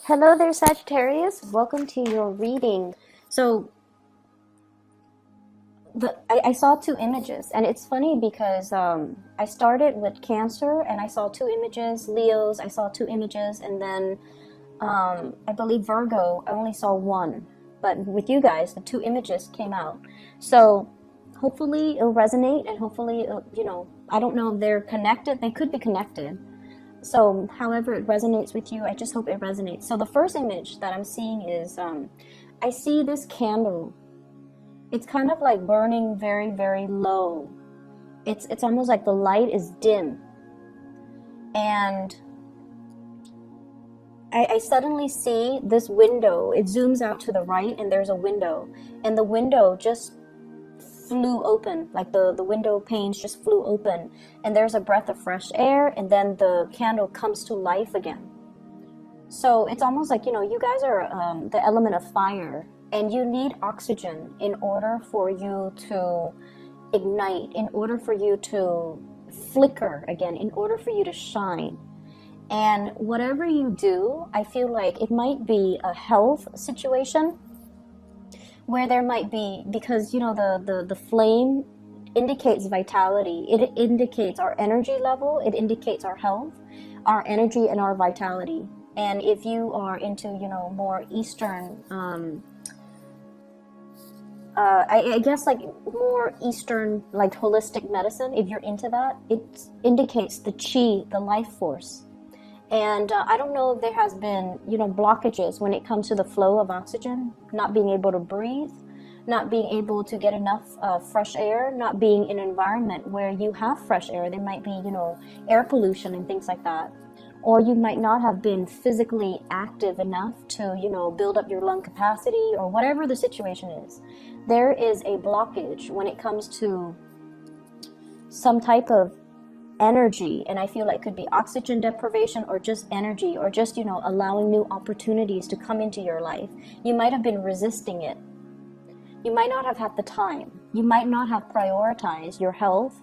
Hello there, Sagittarius. Welcome to your reading. So, I saw two images, and it's funny because I started with Cancer, and I saw two images, Leos, I saw two images, and then I believe Virgo, I only saw one. But with you guys, the two images came out. So, hopefully it'll resonate, and hopefully, I don't know if they're connected. They could be connected. So however it resonates with you, I just hope it resonates. So the first image that I'm seeing is I see this candle. It's kind of like burning very, very low. It's almost like the light is dim. And I suddenly see this window. It zooms out to the right and there's a window. And the window just flew open, like the window panes just flew open, and there's a breath of fresh air, and then the candle comes to life again. So it's almost like, you guys are the element of fire, and you need oxygen in order for you to ignite, in order for you to flicker again, in order for you to shine. And whatever you do, I feel like it might be a health situation where there might be, because the flame indicates vitality. It indicates our energy level. It indicates our health, our energy, and our vitality. And if you are into more Eastern, I guess like more Eastern, like holistic medicine, if you're into that, it indicates the chi, the life force. And I don't know if there has been, blockages when it comes to the flow of oxygen, not being able to breathe, not being able to get enough fresh air, not being in an environment where you have fresh air. There might be, air pollution and things like that. Or you might not have been physically active enough to, build up your lung capacity, or whatever the situation is. There is a blockage when it comes to some type of energy, and I feel like it could be oxygen deprivation or just energy, or just allowing new opportunities to come into your life. You might have been resisting it. You might not have had the time. You might not have prioritized your health.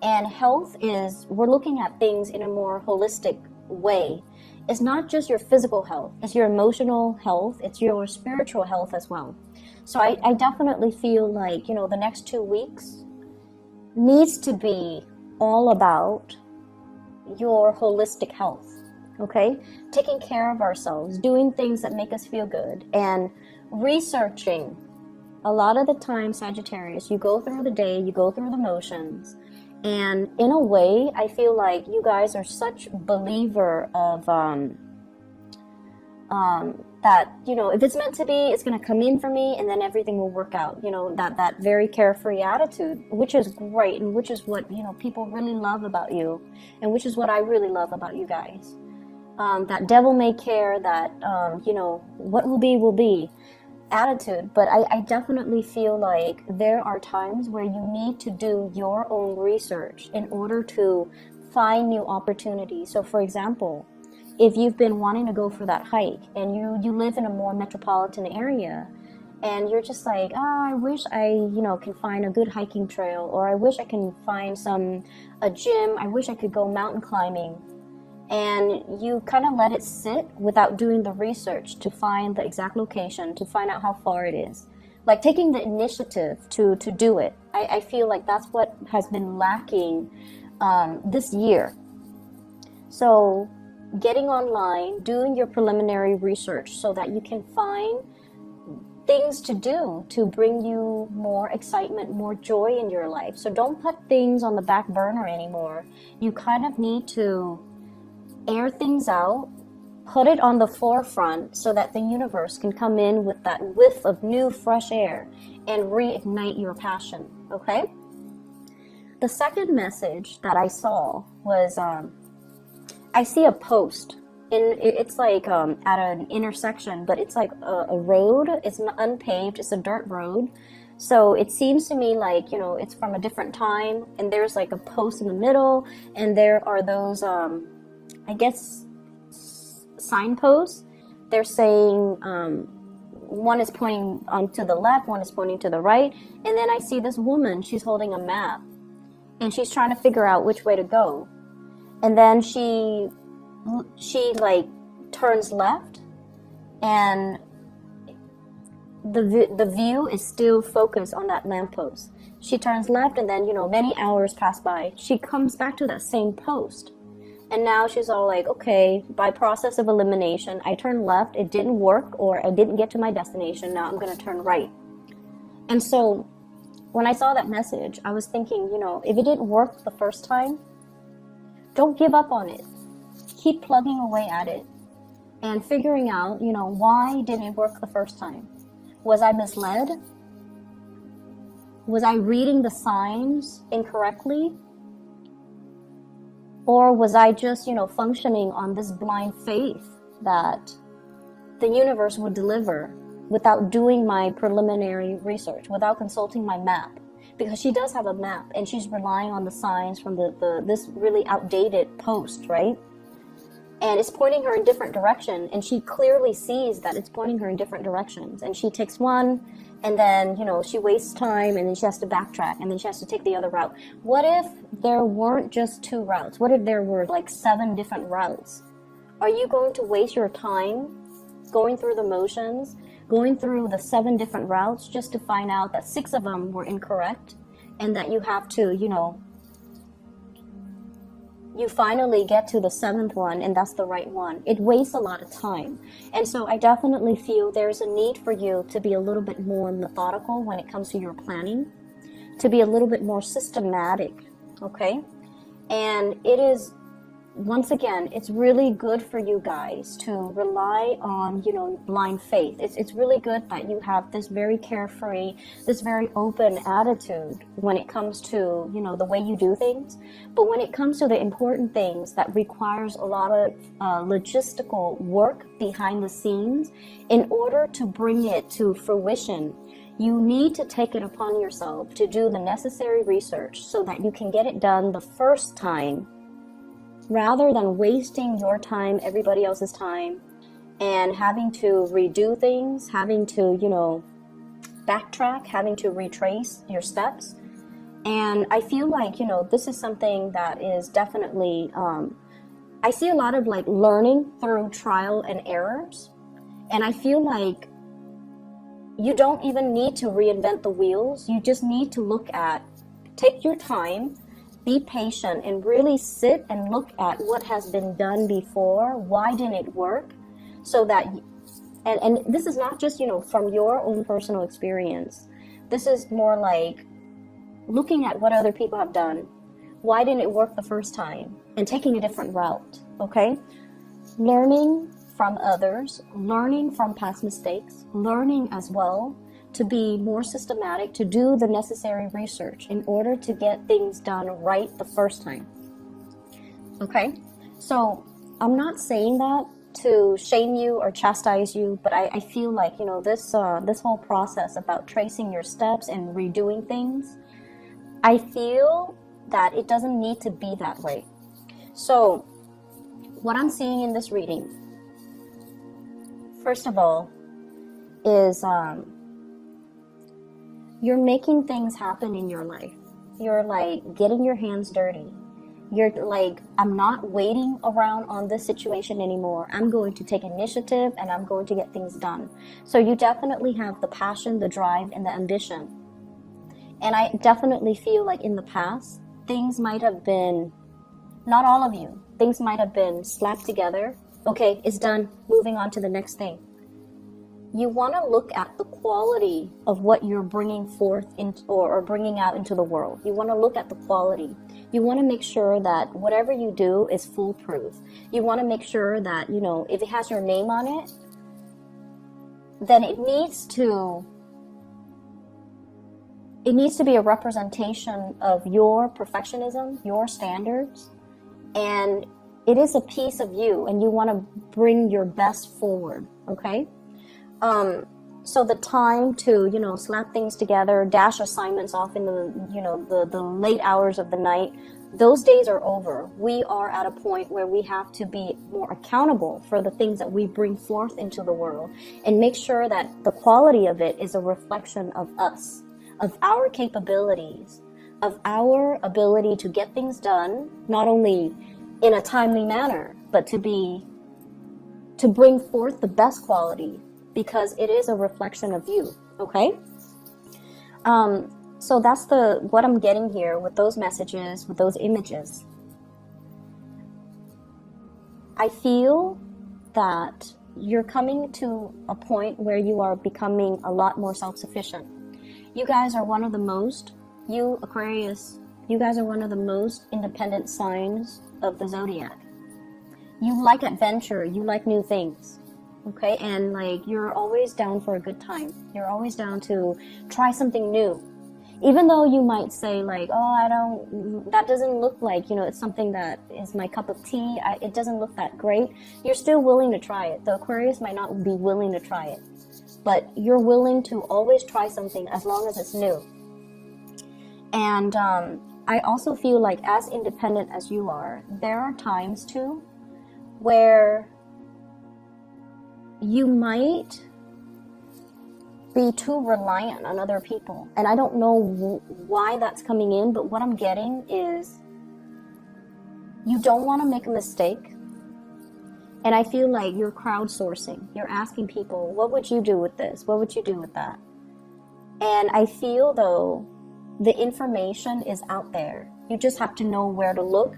And health is, we're looking at things in a more holistic way. It's not just your physical health, it's your emotional health, it's your spiritual health as well. So I definitely feel like the next 2 weeks needs to be all about your holistic health, okay? Taking care of ourselves, doing things that make us feel good, and researching. A lot of the time, Sagittarius, you go through the day, you go through the motions, and in a way, I feel like you guys are such believer of that, if it's meant to be, it's going to come in for me, and then everything will work out. That very carefree attitude, which is great, and which is what, people really love about you, and which is what I really love about you guys. That devil may care, that, what will be attitude. But I definitely feel like there are times where you need to do your own research in order to find new opportunities. So, for example, if you've been wanting to go for that hike, and you live in a more metropolitan area, and you're just like, I wish I, can find a good hiking trail, or I wish I can find a gym, I wish I could go mountain climbing, and you kind of let it sit without doing the research to find the exact location, to find out how far it is. Like taking the initiative to do it. I feel like that's what has been lacking this year. So getting online, doing your preliminary research so that you can find things to do to bring you more excitement, more joy in your life. So don't put things on the back burner anymore. You kind of need to air things out, put it on the forefront so that the universe can come in with that whiff of new fresh air and reignite your passion, okay? The second message that I saw was I see a post, and it's like at an intersection, but it's like a road. It's not unpaved, it's a dirt road. So it seems to me like, it's from a different time, and there's like a post in the middle, and there are those, I guess, signposts. They're saying, one is pointing to the left, one is pointing to the right, and then I see this woman, she's holding a map, and she's trying to figure out which way to go. And then she like turns left, and the view is still focused on that lamppost. She turns left, and then, many hours pass by. She comes back to that same post. And now she's all like, okay, by process of elimination, I turned left, it didn't work, or I didn't get to my destination, now I'm going to turn right. And so when I saw that message, I was thinking, if it didn't work the first time, don't give up on it. Keep plugging away at it and figuring out, why didn't it work the first time? Was I misled? Was I reading the signs incorrectly? Or was I just, functioning on this blind faith that the universe would deliver without doing my preliminary research, without consulting my map? Because she does have a map, and she's relying on the signs from this really outdated post, right? And it's pointing her in different direction, and she clearly sees that it's pointing her in different directions. And she takes one, and then, she wastes time, and then she has to backtrack, and then she has to take the other route. What if there weren't just 2 routes? What if there were like 7 different routes? Are you going to waste your time going through the motions, going through the 7 different routes just to find out that 6 of them were incorrect, and that you have to, you finally get to the 7th one and that's the right one? It wastes a lot of time. And so I definitely feel there's a need for you to be a little bit more methodical when it comes to your planning, to be a little bit more systematic, okay? And it is, once again, it's really good for you guys to rely on, blind faith. It's really good that you have this very carefree, this very open attitude when it comes to, the way you do things. But when it comes to the important things that requires a lot of logistical work behind the scenes, in order to bring it to fruition, you need to take it upon yourself to do the necessary research so that you can get it done the first time, rather than wasting your time, everybody else's time, and having to redo things, having to, backtrack, having to retrace your steps. And I feel like, this is something that is definitely, I see a lot of like learning through trial and errors. And I feel like you don't even need to reinvent the wheels. You just need to take your time, be patient, and really sit and look at what has been done before. Why didn't it work? So that, and this is not just, from your own personal experience. This is more like looking at what other people have done. Why didn't it work the first time? And taking a different route, okay? Learning from others, learning from past mistakes, learning as well to be more systematic, to do the necessary research in order to get things done right the first time. Okay? So I'm not saying that to shame you or chastise you, but I feel like, this whole process about tracing your steps and redoing things, I feel that it doesn't need to be that way. So what I'm seeing in this reading, first of all, is you're making things happen in your life. You're like getting your hands dirty. You're like, I'm not waiting around on this situation anymore. I'm going to take initiative and I'm going to get things done. So you definitely have the passion, the drive, and the ambition. And I definitely feel like in the past, things might have been, not all of you, things might have been slapped together. Okay, it's done. Moving on to the next thing. You want to look at the quality of what you're bringing forth or bringing out into the world. You want to look at the quality. You want to make sure that whatever you do is foolproof. You want to make sure that, if it has your name on it, then it needs to be a representation of your perfectionism, your standards, and it is a piece of you, and you want to bring your best forward, okay? So the time to, slap things together, dash assignments off in the late hours of the night, those days are over. We are at a point where we have to be more accountable for the things that we bring forth into the world and make sure that the quality of it is a reflection of us, of our capabilities, of our ability to get things done, not only in a timely manner, but to be to bring forth the best quality, because it is a reflection of you, okay? So that's what I'm getting here with those messages, with those images. I feel that you're coming to a point where you are becoming a lot more self-sufficient. You guys are one of the most, you Aquarius, you guys are one of the most independent signs of the zodiac. You like adventure, you like new things, okay? And like, you're always down for a good time. You're always down to try something new. Even though you might say like, oh, that doesn't look like, it's something that is my cup of tea. It doesn't look that great. You're still willing to try it. The Aquarius might not be willing to try it, but you're willing to always try something as long as it's new. And I also feel like, as independent as you are, there are times too where you might be too reliant on other people. And I don't know why that's coming in, but what I'm getting is you don't want to make a mistake. And I feel like you're crowdsourcing. You're asking people, what would you do with this? What would you do with that? And I feel, though, the information is out there. You just have to know where to look.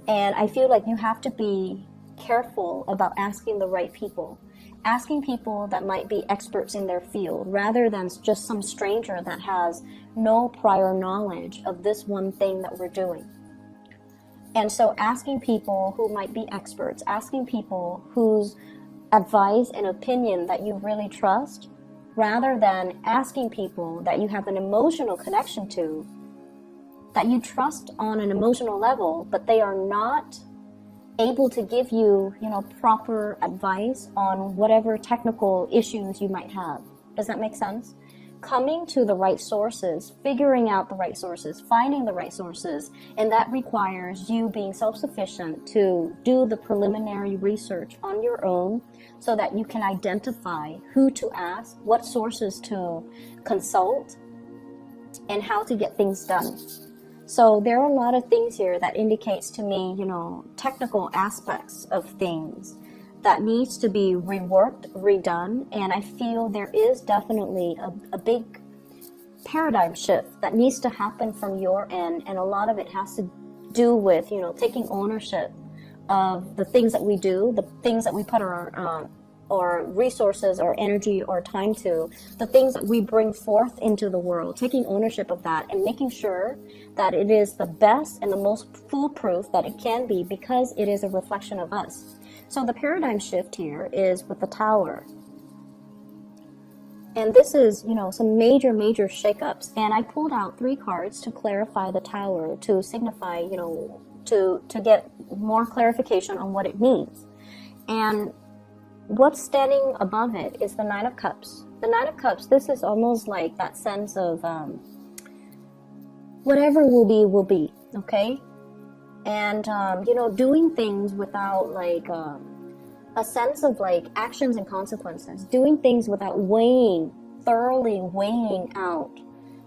And I feel like you have to be careful about asking the right people. Asking people that might be experts in their field, rather than just some stranger that has no prior knowledge of this one thing that we're doing. And so asking people who might be experts, asking people whose advice and opinion that you really trust, rather than asking people that you have an emotional connection to, that you trust on an emotional level, but they are not able to give you, proper advice on whatever technical issues you might have. Does that make sense? Coming to the right sources, figuring out the right sources, finding the right sources, and that requires you being self-sufficient to do the preliminary research on your own so that you can identify who to ask, what sources to consult, and how to get things done. So there are a lot of things here that indicates to me, technical aspects of things that needs to be reworked, redone. And I feel there is definitely a big paradigm shift that needs to happen from your end. And a lot of it has to do with, taking ownership of the things that we do, the things that we put our resources or energy or time to, the things that we bring forth into the world, taking ownership of that and making sure that it is the best and the most foolproof that it can be, because it is a reflection of us. So the paradigm shift here is with the Tower. And this is, some major shakeups. And I pulled out 3 cards to clarify the Tower, to signify, to get more clarification on what it means. And what's standing above it is the 9 of Cups. The 9 of Cups, this is almost like that sense of whatever will be, okay? And, doing things without like a sense of like actions and consequences. Doing things without thoroughly weighing out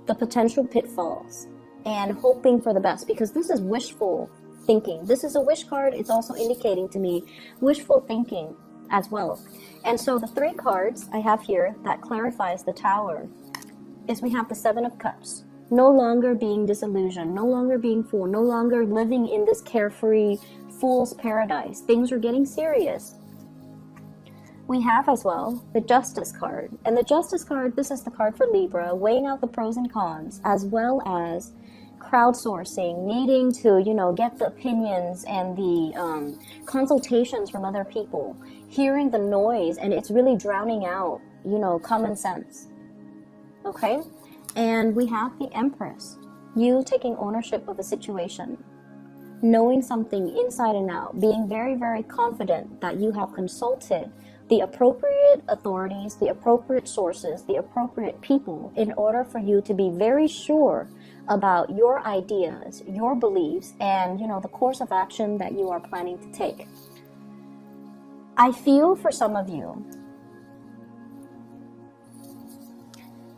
the potential pitfalls and hoping for the best, because this is wishful thinking. This is a wish card. It's also indicating to me wishful thinking as well. And so the 3 cards I have here that clarifies the Tower is we have the 7 of Cups. No longer being disillusioned, no longer being fooled, no longer living in this carefree fool's paradise. Things are getting serious. We have as well the Justice card. And the Justice card, this is the card for Libra, weighing out the pros and cons, as well as crowdsourcing, needing to, get the opinions and the consultations from other people, hearing the noise, and it's really drowning out, common sense. Okay? And we have the Empress, you taking ownership of the situation, knowing something inside and out, being very, very confident that you have consulted the appropriate authorities, the appropriate sources, the appropriate people in order for you to be very sure about your ideas, your beliefs, and, the course of action that you are planning to take. I feel for some of you,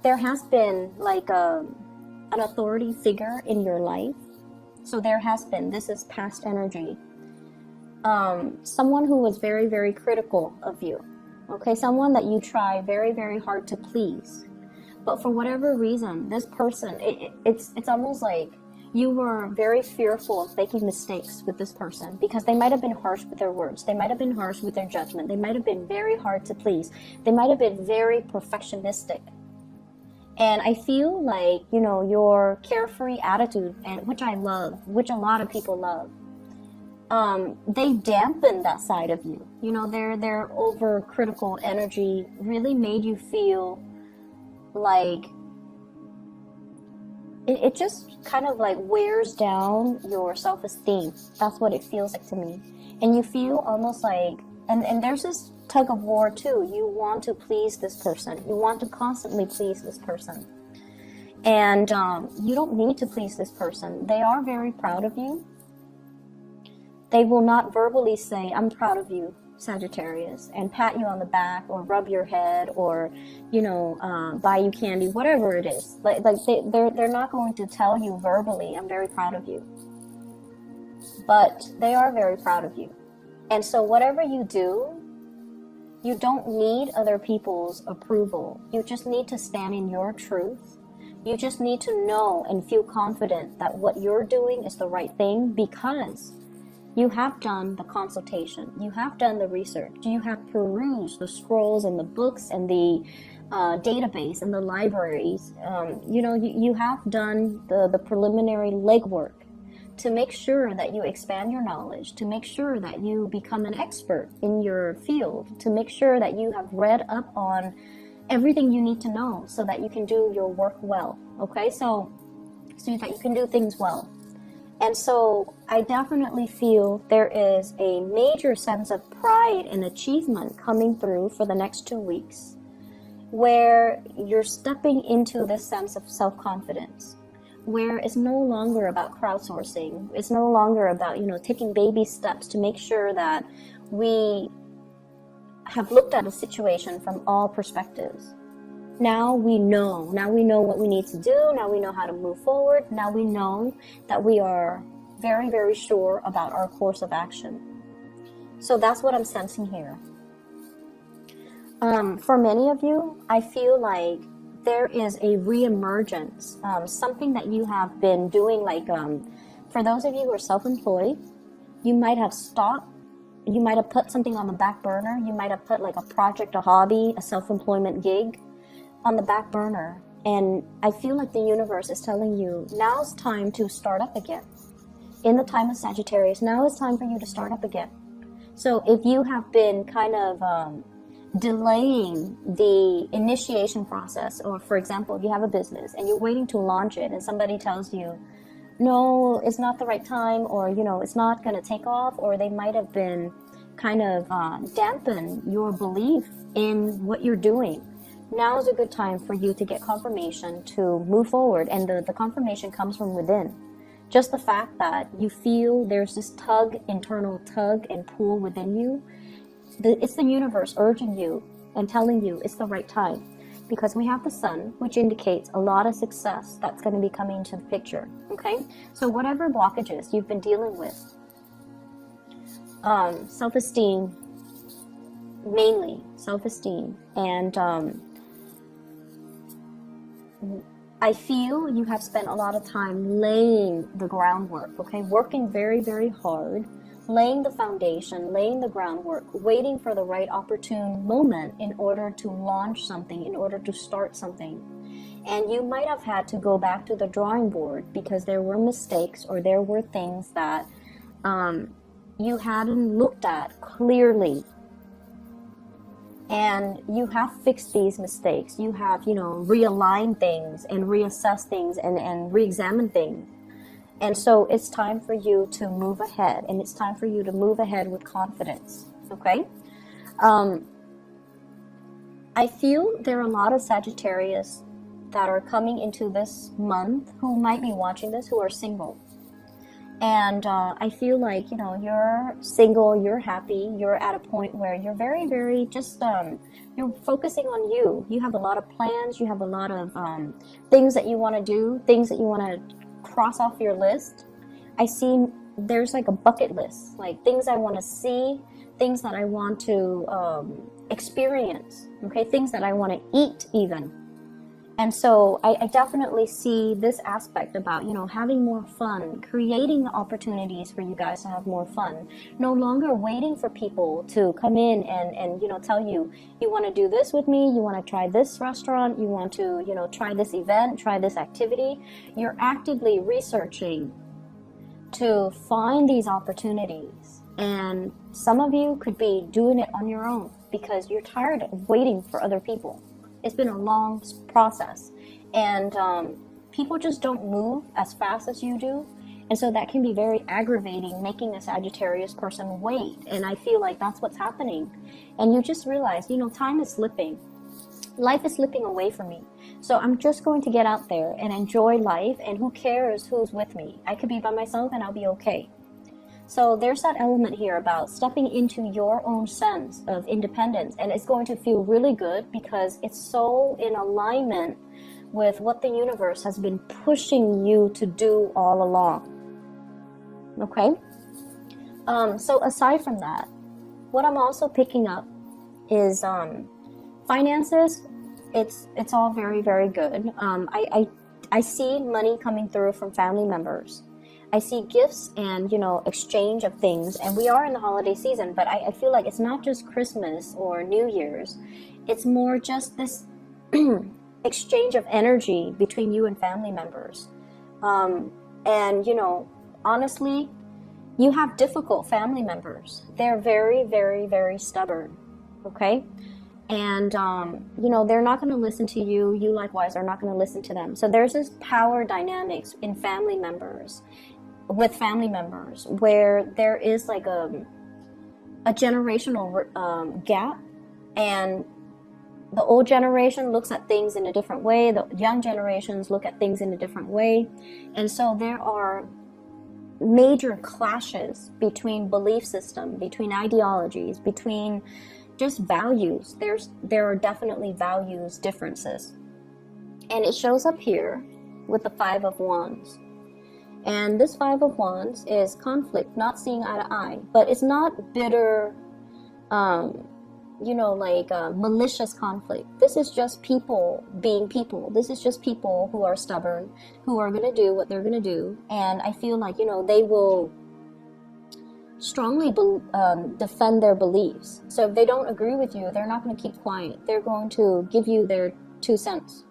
there has been like an authority figure in your life. So there has been, this is past energy, someone who was very, very critical of you. Okay, someone that you try very, very hard to please. But for whatever reason, this person, it's almost like you were very fearful of making mistakes with this person because they might have been harsh with their words. They might have been harsh with their judgment. They might have been very hard to please. They might have been very perfectionistic. And I feel like, you know, your carefree attitude, and which I love, which a lot of people love, they dampen that side of you. You know, their overcritical energy really made you feel like it just kind of like wears down your self-esteem. That's what it feels like to me. And you feel almost like, and there's this tug of war too. You want to please this person. You want to constantly please this person. And you don't need to please this person. They are very proud of you. They will not verbally say, I'm proud of you, Sagittarius, and pat you on the back or rub your head or, you know, buy you candy, whatever it is. Like they're not going to tell you verbally, I'm very proud of you. But they are very proud of you. And so whatever you do, you don't need other people's approval. You just need to stand in your truth. You just need to know and feel confident that what you're doing is the right thing because you have done the consultation, you have done the research, you have perused the scrolls and the books and the database and the libraries. You know, you have done the preliminary legwork to make sure that you expand your knowledge, to make sure that you become an expert in your field, to make sure that you have read up on everything you need to know so that you can do your work well, okay? So that you can do things well. And so I definitely feel there is a major sense of pride and achievement coming through for the next 2 weeks where you're stepping into this sense of self-confidence, where it's no longer about crowdsourcing. It's no longer about, you know, taking baby steps to make sure that we have looked at a situation from all perspectives. Now we know what we need to do. Now we know how to move forward. Now we know that we are very, very sure about our course of action. So that's what I'm sensing here. For many of you, I feel like there is a reemergence, something that you have been doing, like for those of you who are self-employed, you might have stopped, you might have put something on the back burner, you might have put like a project, a hobby, a self-employment gig on the back burner. And I feel like the universe is telling you, now's time to start up again. In the time of Sagittarius, now is time for you to start up again. So if you have been kind of delaying the initiation process, or for example, if you have a business and you're waiting to launch it and somebody tells you, no, it's not the right time, or, you know, it's not going to take off, or they might have been kind of dampen your belief in what you're doing. Now is a good time for you to get confirmation to move forward, and the confirmation comes from within. Just the fact that you feel there's this internal tug and pull within you, it's the universe urging you and telling you it's the right time. Because we have the sun, which indicates a lot of success that's going to be coming into the picture, okay? So whatever blockages you've been dealing with, self-esteem, mainly self-esteem, and I feel you have spent a lot of time laying the groundwork, okay? Working very, very hard, laying the foundation, laying the groundwork, waiting for the right opportune moment in order to launch something, in order to start something. And you might have had to go back to the drawing board because there were mistakes, or there were things that you hadn't looked at clearly. And you have fixed these mistakes. You have, you know, realigned things and reassessed things and re-examined things. And so it's time for you to move ahead, and it's time for you to move ahead with confidence, okay? I feel there are a lot of Sagittarius that are coming into this month who might be watching this who are single. And I feel like, you know, you're single, you're happy, you're at a point where you're very, very just, you're focusing on you. You have a lot of plans, you have a lot of things that you want to do, things that you want to cross off your list. I see there's like a bucket list, like things I want to see, things that I want to experience, okay, things that I want to eat even. And so I definitely see this aspect about, you know, having more fun, creating opportunities for you guys to have more fun, no longer waiting for people to come in and you know, tell you, you want to do this with me, you want to try this restaurant, you want to, you know, try this event, try this activity. You're actively researching to find these opportunities. And some of you could be doing it on your own because you're tired of waiting for other people. It's been a long process, and people just don't move as fast as you do, and so that can be very aggravating, making a Sagittarius person wait. And I feel like that's what's happening, and you just realize, you know, time is slipping, life is slipping away from me, so I'm just going to get out there and enjoy life, and who cares who's with me? I could be by myself and I'll be okay. So there's that element here about stepping into your own sense of independence, and it's going to feel really good because it's so in alignment with what the universe has been pushing you to do all along. Okay? So aside from that, what I'm also picking up is finances. It's all very, very good. I see money coming through from family members. I see gifts and, you know, exchange of things. And we are in the holiday season, but I feel like it's not just Christmas or New Year's. It's more just this exchange of energy between you and family members. And, you know, honestly, you have difficult family members. They're very, very, very stubborn. Okay? And, you know, they're not going to listen to you. You likewise are not going to listen to them. So there's this power dynamics in family members, with family members, where there is like a generational gap, and the old generation looks at things in a different way. The young generations look at things in a different way. And so there are major clashes between belief system, between ideologies, between just values. There are definitely values differences. And it shows up here with the Five of Wands. And this Five of Wands is conflict, not seeing eye to eye. But it's not bitter, you know, like malicious conflict. This is just people being people. This is just people who are stubborn, who are going to do what they're going to do. And I feel like, you know, they will strongly defend their beliefs. So if they don't agree with you, they're not going to keep quiet. They're going to give you their 2 cents.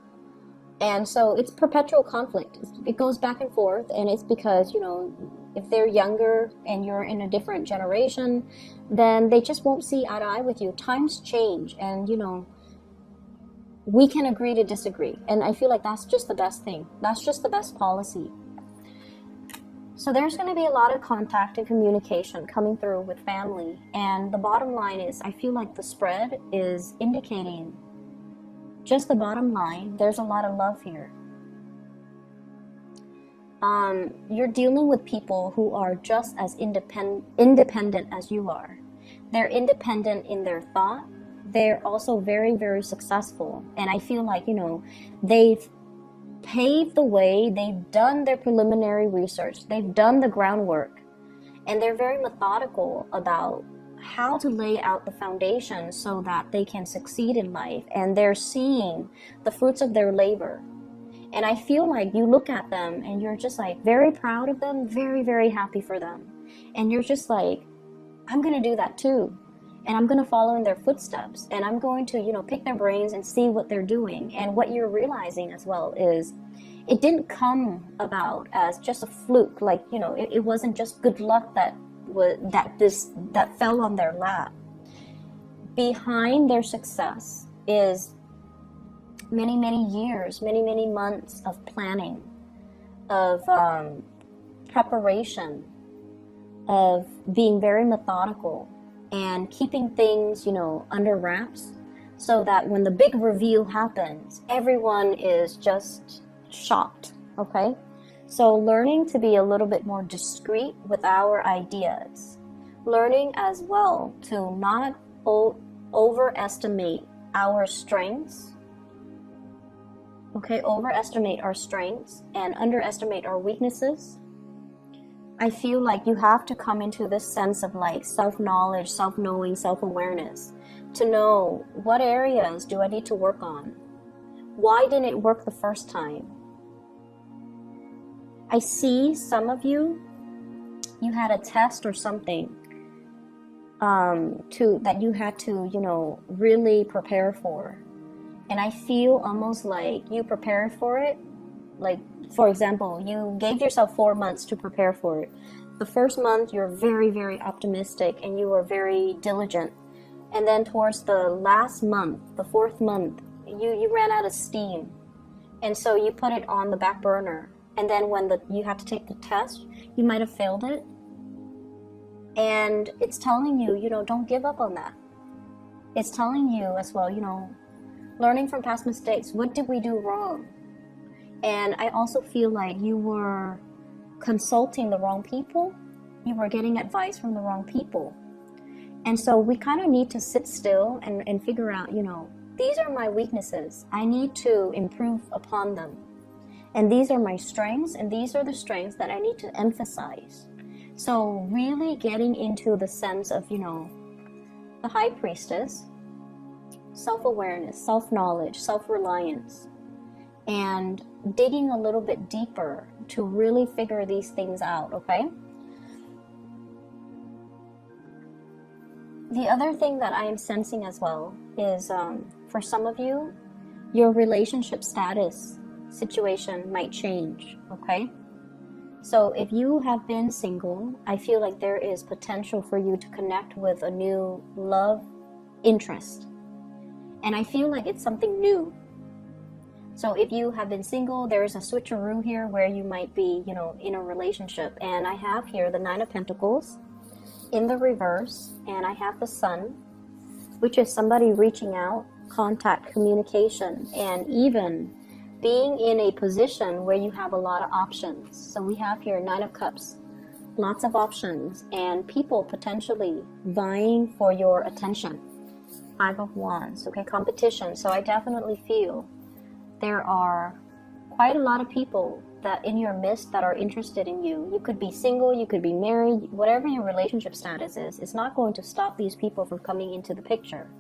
And so it's perpetual conflict. It goes back and forth, and it's because, you know, if they're younger and you're in a different generation, then they just won't see eye to eye with you. Times change, and, you know, we can agree to disagree. And I feel like that's just the best thing. That's just the best policy. So there's going to be a lot of contact and communication coming through with family. And the bottom line is, I feel like the spread is indicating just the bottom line. There's a lot of love here. You're dealing with people who are just as independent as you are. They're independent in their thought. They're also very, very successful. And I feel like, you know, they've paved the way. They've done their preliminary research. They've done the groundwork. And they're very methodical about how to lay out the foundation so that they can succeed in life. And they're seeing the fruits of their labor. And I feel like you look at them and you're just like very proud of them, very, very happy for them. And you're just like, I'm going to do that too. And I'm going to follow in their footsteps. And I'm going to, you know, pick their brains and see what they're doing. And what you're realizing as well is it didn't come about as just a fluke. Like, you know, it wasn't just good luck that fell on their lap. Behind their success is many, many years, many, many months of planning, of preparation, of being very methodical and keeping things, you know, under wraps, so that when the big reveal happens, everyone is just shocked, okay? So learning to be a little bit more discreet with our ideas, learning as well to not overestimate our strengths, okay, overestimate our strengths and underestimate our weaknesses. I feel like you have to come into this sense of like self-knowledge, self-knowing, self-awareness to know what areas do I need to work on. Why didn't it work the first time? I see some of you, you had a test or something that you had to, you know, really prepare for. And I feel almost like you prepared for it. Like, for example, you gave yourself 4 months to prepare for it. The first month, you're very, very optimistic and you were very diligent. And then towards the last month, the 4th month, you ran out of steam. And so you put it on the back burner. And then when you had to take the test, you might have failed it. And it's telling you, you know, don't give up on that. It's telling you as well, you know, learning from past mistakes. What did we do wrong? And I also feel like you were consulting the wrong people. You were getting advice from the wrong people. And so we kind of need to sit still and figure out, you know, these are my weaknesses. I need to improve upon them. And these are my strengths, and these are the strengths that I need to emphasize. So really getting into the sense of, you know, the High Priestess, self-awareness, self-knowledge, self-reliance, and digging a little bit deeper to really figure these things out, okay? The other thing that I am sensing as well is for some of you, your relationship status situation might change, okay? So if you have been single, I feel like there is potential for you to connect with a new love interest. And I feel like it's something new. So if you have been single, there is a switcheroo here where you might be, you know, in a relationship. And I have here the 9 of Pentacles in the reverse, and I have the Sun, which is somebody reaching out, contact, communication, and even being in a position where you have a lot of options. So we have here 9 of Cups, lots of options, and people potentially vying for your attention. 5 of Wands, okay, competition. So I definitely feel there are quite a lot of people that in your midst that are interested in you. You could be single, you could be married, whatever your relationship status is, it's not going to stop these people from coming into the picture.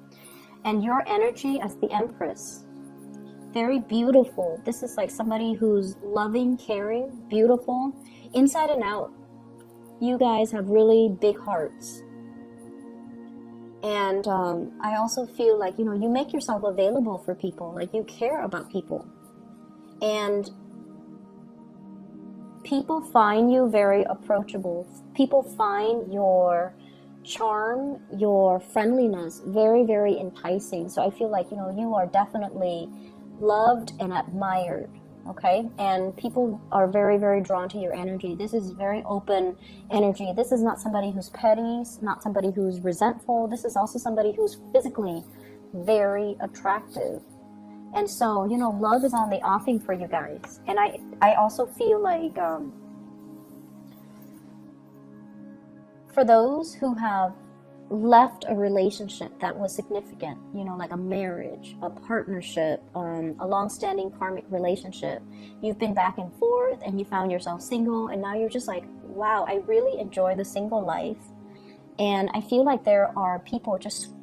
And your energy as the Empress, very beautiful. This is like somebody who's loving, caring, beautiful, inside and out. You guys have really big hearts. And I also feel like, you know, you make yourself available for people, like you care about people. And people find you very approachable. People find your charm, your friendliness very, very enticing. So I feel like, you know, you are definitely loved and admired, okay? And people are very, very drawn to your energy. This is very open energy. This is not somebody who's petty, not somebody who's resentful. This is also somebody who's physically very attractive. And so, you know, love is on the offing for you guys. And I also feel like for those who have left a relationship that was significant, you know, like a marriage, a partnership, a long-standing karmic relationship, you've been back and forth and you found yourself single, and now you're just like, wow, I really enjoy the single life. And I feel like there are people just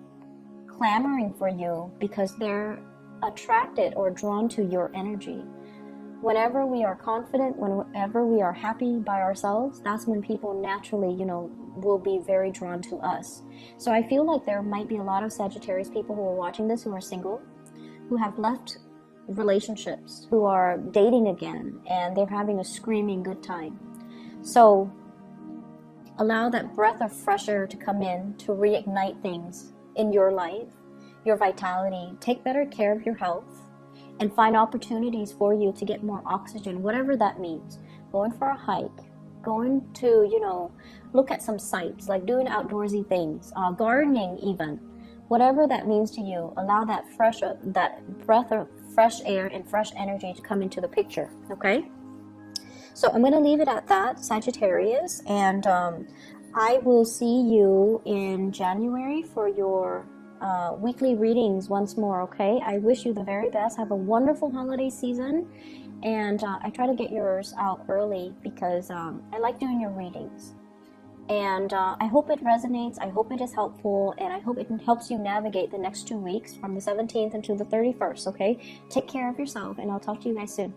clamoring for you because they're attracted or drawn to your energy. Whenever we are confident, whenever we are happy by ourselves, that's when people naturally, you know, will be very drawn to us. So I feel like there might be a lot of Sagittarius people who are watching this who are single, who have left relationships, who are dating again, and they're having a screaming good time. So allow that breath of fresh air to come in to reignite things in your life, your vitality. Take better care of your health and find opportunities for you to get more oxygen, whatever that means. Going for a hike, going to, you know, look at some sights, like doing outdoorsy things, gardening even. Whatever that means to you, allow that breath of fresh air and fresh energy to come into the picture, okay? So I'm going to leave it at that, Sagittarius, and I will see you in January for your weekly readings once more, okay? I wish you the very best. Have a wonderful holiday season. And I try to get yours out early because I like doing your readings. And I hope it resonates. I hope it is helpful. And I hope it helps you navigate the next 2 weeks from the 17th until the 31st, okay? Take care of yourself, and I'll talk to you guys soon.